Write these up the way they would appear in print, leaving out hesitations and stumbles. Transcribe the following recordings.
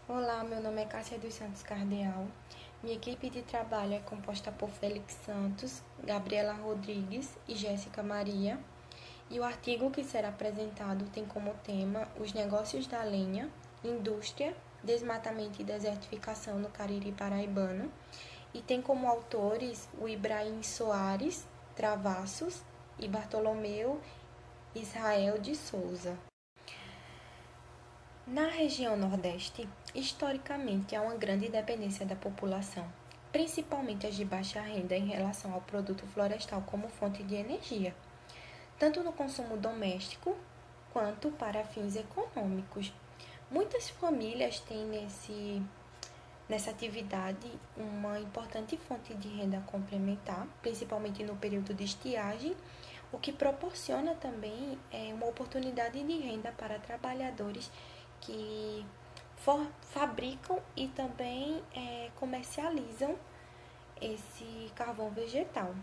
Olá, meu nome é Cássia dos Santos Cardeal. Minha equipe de trabalho é composta por Félix Santos, Gabriela Rodrigues e Jéssica Maria. E o artigo que será apresentado tem como tema os negócios da lenha, indústria, desmatamento e desertificação no Cariri paraibano. E tem como autores o Ibrahim Soares Travassos e Bartolomeu Israel de Souza. Na região Nordeste, historicamente há uma grande dependência da população, principalmente as de baixa renda, em relação ao produto florestal como fonte de energia, tanto no consumo doméstico quanto para fins econômicos. Muitas famílias têm nessa atividade uma importante fonte de renda complementar, principalmente no período de estiagem, o que proporciona também uma oportunidade de renda para trabalhadores que fabricam e também comercializam esse carvão vegetal.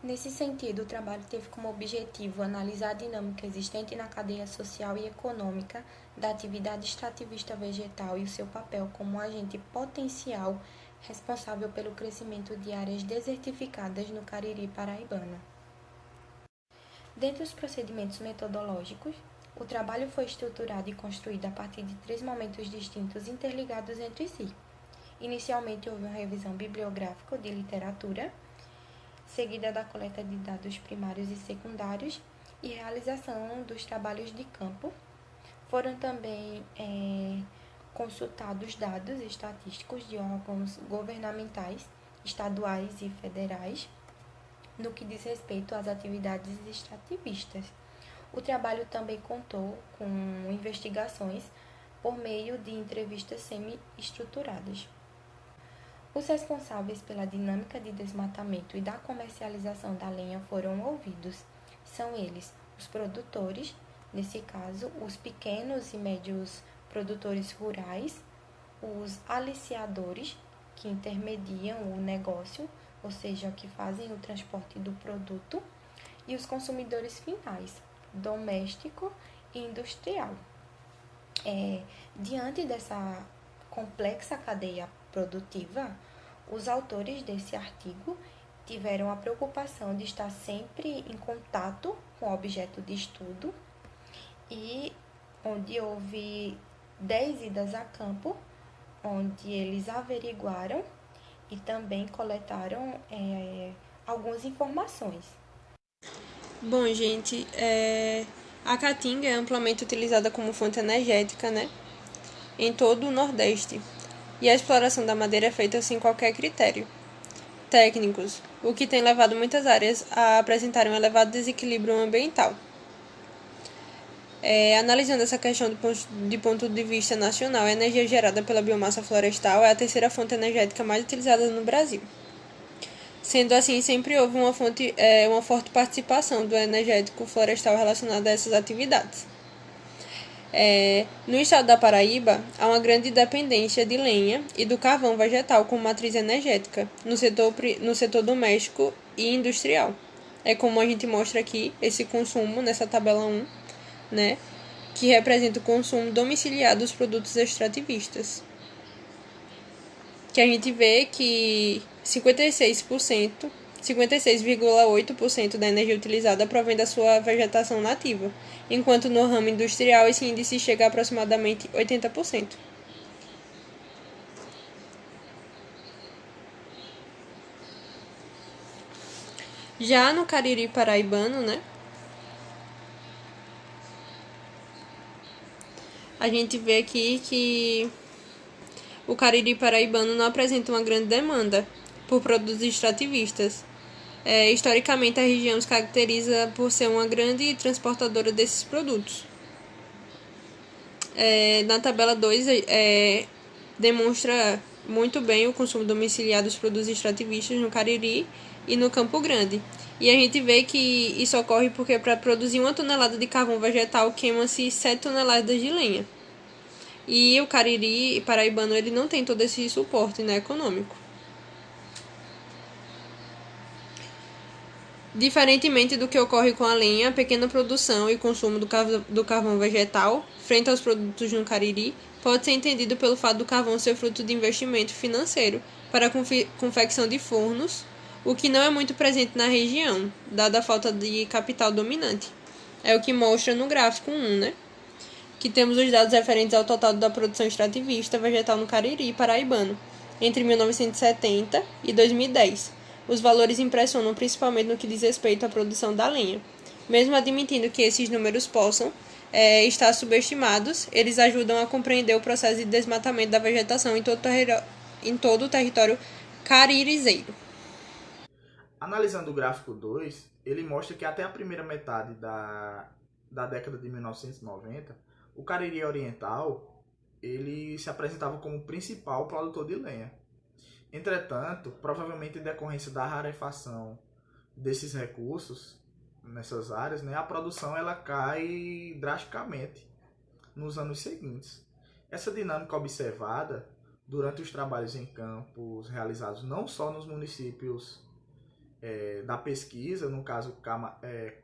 Nesse sentido, o trabalho teve como objetivo analisar a dinâmica existente na cadeia social e econômica da atividade extrativista vegetal e o seu papel como um agente potencial responsável pelo crescimento de áreas desertificadas no Cariri paraibano. Dentre os procedimentos metodológicos, o trabalho foi estruturado e construído a partir de 3 momentos distintos interligados entre si. Inicialmente, houve uma revisão bibliográfica de literatura, seguida da coleta de dados primários e secundários e realização dos trabalhos de campo. Foram também consultados dados estatísticos de órgãos governamentais, estaduais e federais, no que diz respeito às atividades extrativistas. O trabalho também contou com investigações por meio de entrevistas semi-estruturadas. Os responsáveis pela dinâmica de desmatamento e da comercialização da lenha foram ouvidos. São eles os produtores, nesse caso, os pequenos e médios produtores rurais, os aliciadores, que intermediam o negócio, ou seja, que fazem o transporte do produto, e os consumidores finais, doméstico e industrial. Diante dessa complexa cadeia produtiva, os autores desse artigo tiveram a preocupação de estar sempre em contato com o objeto de estudo e onde houve 10 idas a campo, onde eles averiguaram e também coletaram algumas informações. Bom, gente, a caatinga é amplamente utilizada como fonte energética, né, em todo o Nordeste, e a exploração da madeira é feita sem qualquer critério técnicos, o que tem levado muitas áreas a apresentarem um elevado desequilíbrio ambiental. Analisando essa questão de ponto de vista nacional, a energia gerada pela biomassa florestal é a terceira fonte energética mais utilizada no Brasil. Sendo assim, sempre houve uma forte participação do energético florestal relacionado a essas atividades. No estado da Paraíba, há uma grande dependência de lenha e do carvão vegetal como matriz energética no setor doméstico e industrial. É como a gente mostra aqui esse consumo nessa tabela 1, né, que representa o consumo domiciliar dos produtos extrativistas. Que a gente vê que 56,8% da energia utilizada provém da sua vegetação nativa, enquanto no ramo industrial esse índice chega a aproximadamente 80%. Já no Cariri paraibano, né, a gente vê aqui que o Cariri paraibano não apresenta uma grande demanda por produtos extrativistas. Historicamente, a região se caracteriza por ser uma grande transportadora desses produtos. Na tabela 2, demonstra muito bem o consumo domiciliar dos produtos extrativistas no Cariri e no Campo Grande. E a gente vê que isso ocorre porque para produzir 1 tonelada de carvão vegetal queima-se 7 toneladas de lenha. E o Cariri paraibano ele não tem todo esse suporte, né, econômico. Diferentemente do que ocorre com a lenha, a pequena produção e consumo do carvão vegetal, frente aos produtos no Cariri, pode ser entendido pelo fato do carvão ser fruto de investimento financeiro para a confecção de fornos, o que não é muito presente na região, dada a falta de capital dominante. É o que mostra no gráfico 1, né? Que temos os dados referentes ao total da produção extrativista vegetal no Cariri paraibano, entre 1970 e 2010. Os valores impressionam principalmente no que diz respeito à produção da lenha. Mesmo admitindo que esses números possam estar subestimados, eles ajudam a compreender o processo de desmatamento da vegetação em todo o território caririzeiro. Analisando o gráfico 2, ele mostra que até a primeira metade da década de 1990, o Cariri Oriental ele se apresentava como o principal produtor de lenha. Entretanto, provavelmente em decorrência da rarefação desses recursos nessas áreas, né, a produção ela cai drasticamente nos anos seguintes. Essa dinâmica observada durante os trabalhos em campos realizados não só nos municípios da pesquisa, no caso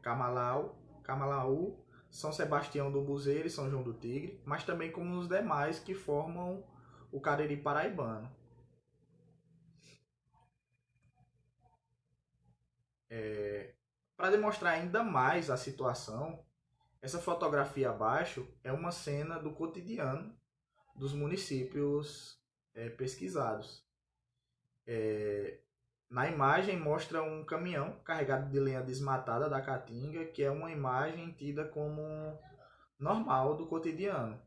Camalaú, São Sebastião do Buzeiro e São João do Tigre, mas também como nos demais que formam o Cariri paraibano. Para demonstrar ainda mais a situação, essa fotografia abaixo é uma cena do cotidiano dos municípios pesquisados. Na imagem mostra um caminhão carregado de lenha desmatada da Caatinga, que é uma imagem tida como normal do cotidiano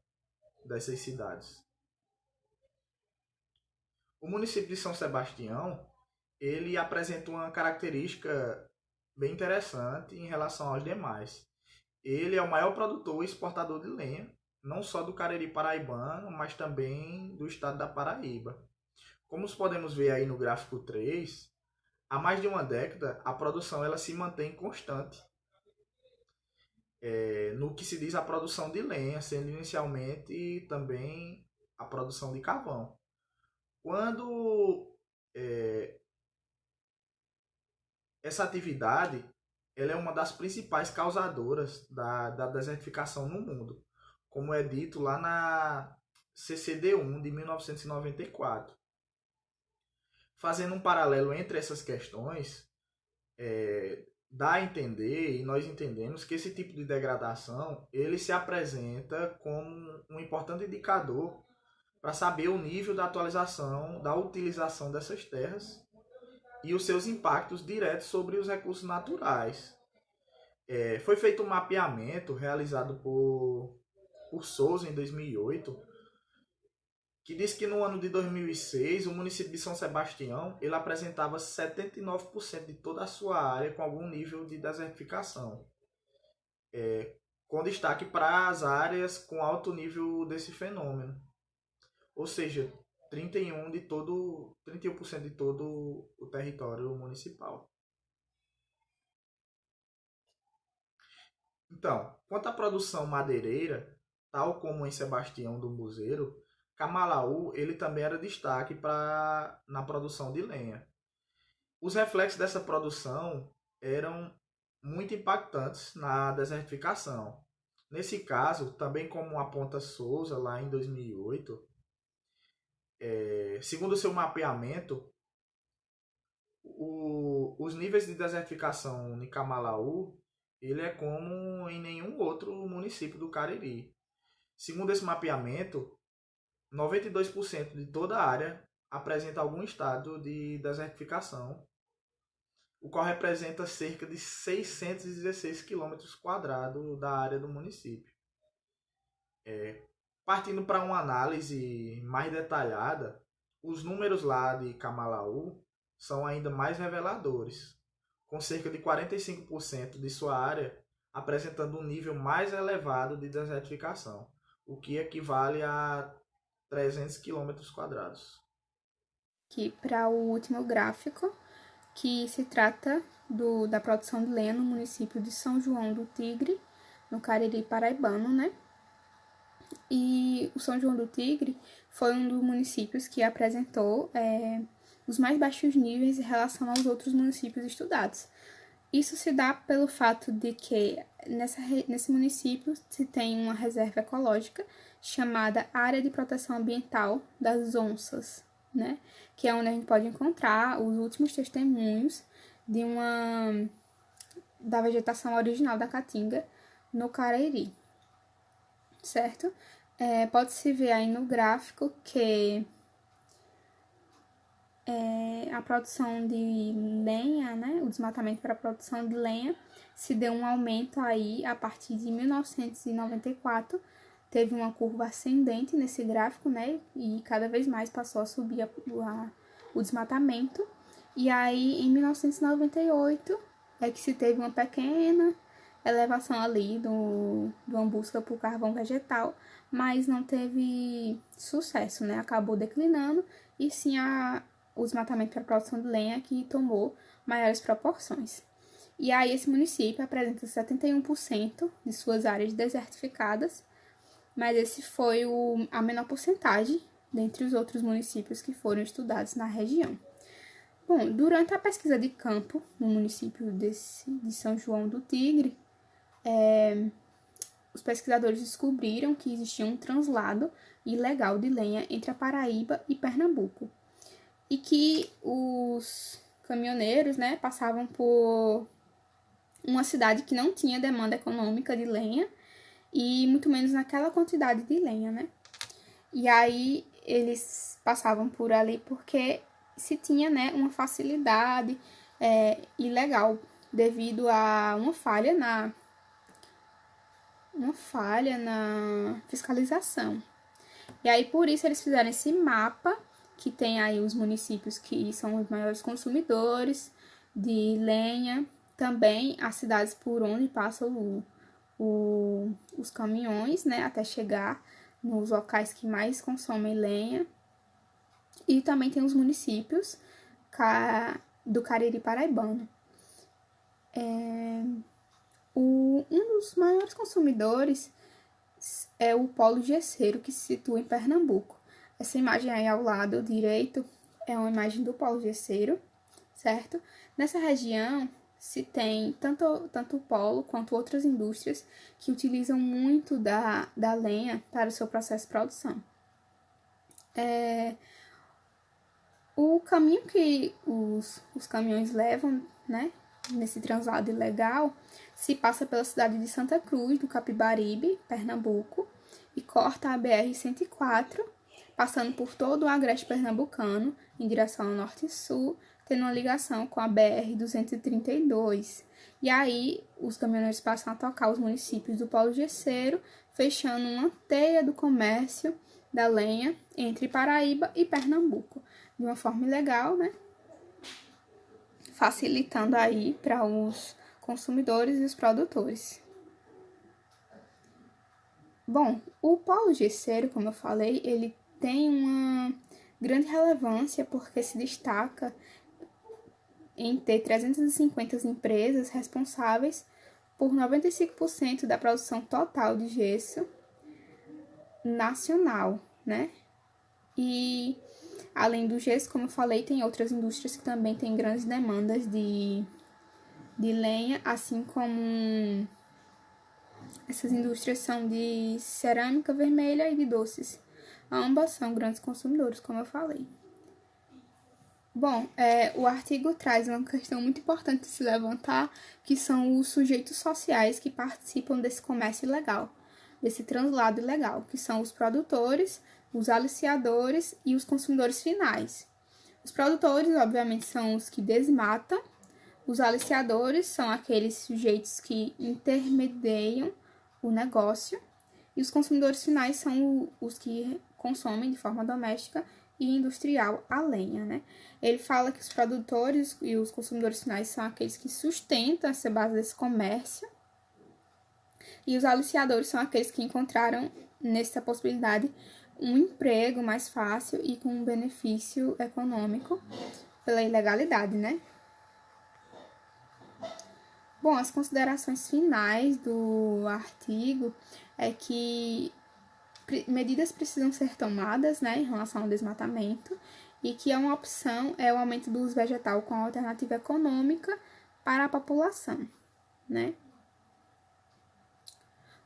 dessas cidades. O município de São Sebastião, ele apresenta uma característica bem interessante em relação aos demais. Ele é o maior produtor e exportador de lenha, não só do Cariri paraibano, mas também do estado da Paraíba. Como podemos ver aí no gráfico 3, há mais de uma década a produção ela se mantém constante. No que se diz a produção de lenha, sendo inicialmente também a produção de carvão. Quando essa atividade ela é uma das principais causadoras da desertificação no mundo, como é dito lá na CCD1 de 1994. Fazendo um paralelo entre essas questões, dá a entender, e nós entendemos, que esse tipo de degradação ele se apresenta como um importante indicador para saber o nível da atualização da utilização dessas terras e os seus impactos diretos sobre os recursos naturais. Foi feito um mapeamento realizado por Souza em 2008, que diz que no ano de 2006 o município de São Sebastião ele apresentava 79% de toda a sua área com algum nível de desertificação, com destaque para as áreas com alto nível desse fenômeno, ou seja, 31% de todo o território municipal. Então, quanto à produção madeireira, tal como em Sebastião do Buzeiro, Camalaú ele também era destaque na produção de lenha. Os reflexos dessa produção eram muito impactantes na desertificação. Nesse caso, também como aponta Souza lá em 2008, segundo seu mapeamento, os níveis de desertificação em Camalaú ele é como em nenhum outro município do Cariri. Segundo esse mapeamento, 92% de toda a área apresenta algum estado de desertificação, o qual representa cerca de 616 km² da área do município. Partindo para uma análise mais detalhada, os números lá de Camalaú são ainda mais reveladores, com cerca de 45% de sua área apresentando um nível mais elevado de desertificação, o que equivale a 300 km². Aqui para o último gráfico, que se trata da produção de lenha no município de São João do Tigre, no Cariri paraibano, né? E o São João do Tigre foi um dos municípios que apresentou os mais baixos níveis em relação aos outros municípios estudados. Isso se dá pelo fato de que nesse município se tem uma reserva ecológica chamada Área de Proteção Ambiental das Onças, né? Que é onde a gente pode encontrar os últimos testemunhos da vegetação original da Caatinga no Cariri, certo? Pode-se ver aí no gráfico que a produção de lenha, né, o desmatamento para a produção de lenha, se deu um aumento aí a partir de 1994, teve uma curva ascendente nesse gráfico, né, e cada vez mais passou a subir o desmatamento, e aí em 1998 é que se teve uma pequena elevação ali uma busca por carvão vegetal, mas não teve sucesso, né, acabou declinando, e sim o desmatamento para a produção de lenha que tomou maiores proporções. E aí esse município apresenta 71% de suas áreas desertificadas, mas esse foi a menor porcentagem dentre os outros municípios que foram estudados na região. Bom, durante a pesquisa de campo no município de São João do Tigre, os pesquisadores descobriram que existia um translado ilegal de lenha entre a Paraíba e Pernambuco, e que os caminhoneiros, né, passavam por uma cidade que não tinha demanda econômica de lenha e muito menos naquela quantidade de lenha, né? E aí eles passavam por ali porque se tinha, né, uma facilidade ilegal devido a uma falha na fiscalização. E aí por isso eles fizeram esse mapa que tem aí os municípios que são os maiores consumidores de lenha, também as cidades por onde passam os caminhões, né, até chegar nos locais que mais consomem lenha, e também tem os municípios do Cariri paraibano. Um dos maiores consumidores é o polo gesseiro, que se situa em Pernambuco. Essa imagem aí ao lado direito é uma imagem do polo gesseiro, certo? Nessa região se tem tanto o polo quanto outras indústrias que utilizam muito da lenha para o seu processo de produção. O caminho que os caminhões levam, né, nesse translado ilegal, se passa pela cidade de Santa Cruz, do Capibaribe, Pernambuco, e corta a BR-104, passando por todo o agreste pernambucano, em direção ao norte e sul, tendo uma ligação com a BR-232. E aí, os caminhoneiros passam a tocar os municípios do Polo Gesseiro, fechando uma teia do comércio da lenha entre Paraíba e Pernambuco, de uma forma ilegal, né? Facilitando aí para os consumidores e os produtores. Bom, o polo gesseiro, como eu falei, ele tem uma grande relevância porque se destaca em ter 350 empresas responsáveis por 95% da produção total de gesso nacional, né? E além do gesso, como eu falei, tem outras indústrias que também têm grandes demandas de lenha, assim como essas indústrias são de cerâmica vermelha e de doces. Ambas são grandes consumidores, como eu falei. Bom, o artigo traz uma questão muito importante de se levantar, que são os sujeitos sociais que participam desse comércio ilegal, desse translado ilegal, que são os produtores, os aliciadores e os consumidores finais. Os produtores, obviamente, são os que desmatam, os aliciadores são aqueles sujeitos que intermediam o negócio, e os consumidores finais são os que consomem de forma doméstica e industrial a lenha, né? Ele fala que os produtores e os consumidores finais são aqueles que sustentam essa base desse comércio, e os aliciadores são aqueles que encontraram nessa possibilidade um emprego mais fácil e com um benefício econômico pela ilegalidade, né? Bom, as considerações finais do artigo é que medidas precisam ser tomadas, né, em relação ao desmatamento, e que uma opção é o aumento do uso vegetal com alternativa econômica para a população, né?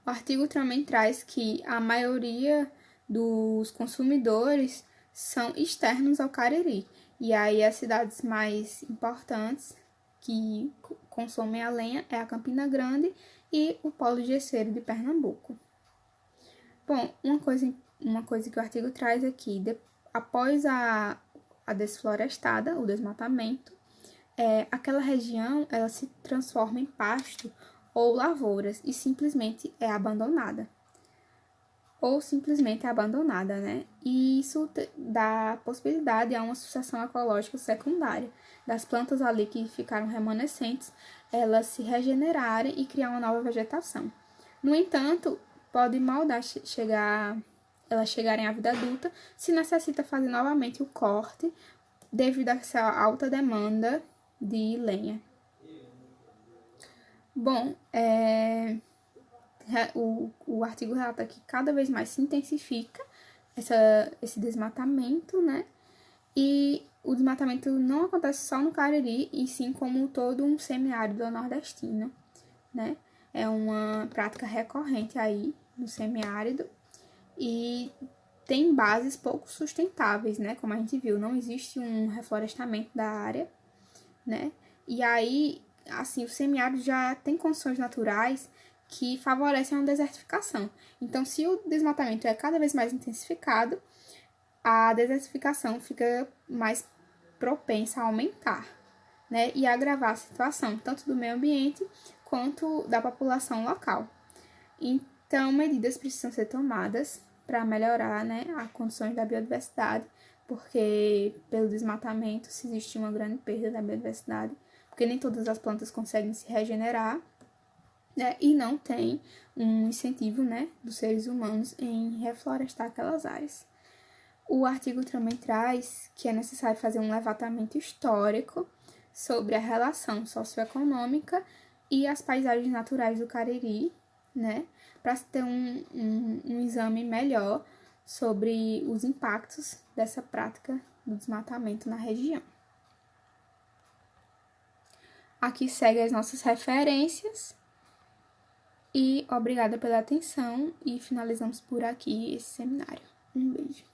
O artigo também traz que a maioria dos consumidores são externos ao Cariri, e aí as cidades mais importantes que consomem a lenha é a Campina Grande e o Polo Gesseiro de Pernambuco. Bom, uma coisa que o artigo traz é que após a desflorestada, o desmatamento, aquela região ela se transforma em pasto ou lavouras e simplesmente é abandonada. Né? E isso dá possibilidade a uma sucessão ecológica secundária das plantas ali que ficaram remanescentes, elas se regenerarem e criar uma nova vegetação. No entanto, pode mal elas chegarem à vida adulta se necessita fazer novamente o corte devido a essa alta demanda de lenha. Bom, o artigo relata que cada vez mais se intensifica esse desmatamento, né? E o desmatamento não acontece só no Cariri, e sim como todo um semiárido nordestino, né? É uma prática recorrente aí no semiárido e tem bases pouco sustentáveis, né? Como a gente viu, não existe um reflorestamento da área, né? E aí, assim, o semiárido já tem condições naturais que favorecem a desertificação. Então, se o desmatamento é cada vez mais intensificado, a desertificação fica mais propensa a aumentar, né? E agravar a situação, tanto do meio ambiente quanto da população local. Então, medidas precisam ser tomadas para melhorar, né, as condições da biodiversidade, porque pelo desmatamento se existe uma grande perda da biodiversidade, porque nem todas as plantas conseguem se regenerar, né, e não tem um incentivo, né, dos seres humanos em reflorestar aquelas áreas. O artigo também traz que é necessário fazer um levantamento histórico sobre a relação socioeconômica e as paisagens naturais do Cariri, né, para se ter um exame melhor sobre os impactos dessa prática do desmatamento na região. Aqui segue as nossas referências e obrigada pela atenção e finalizamos por aqui esse seminário. Um beijo.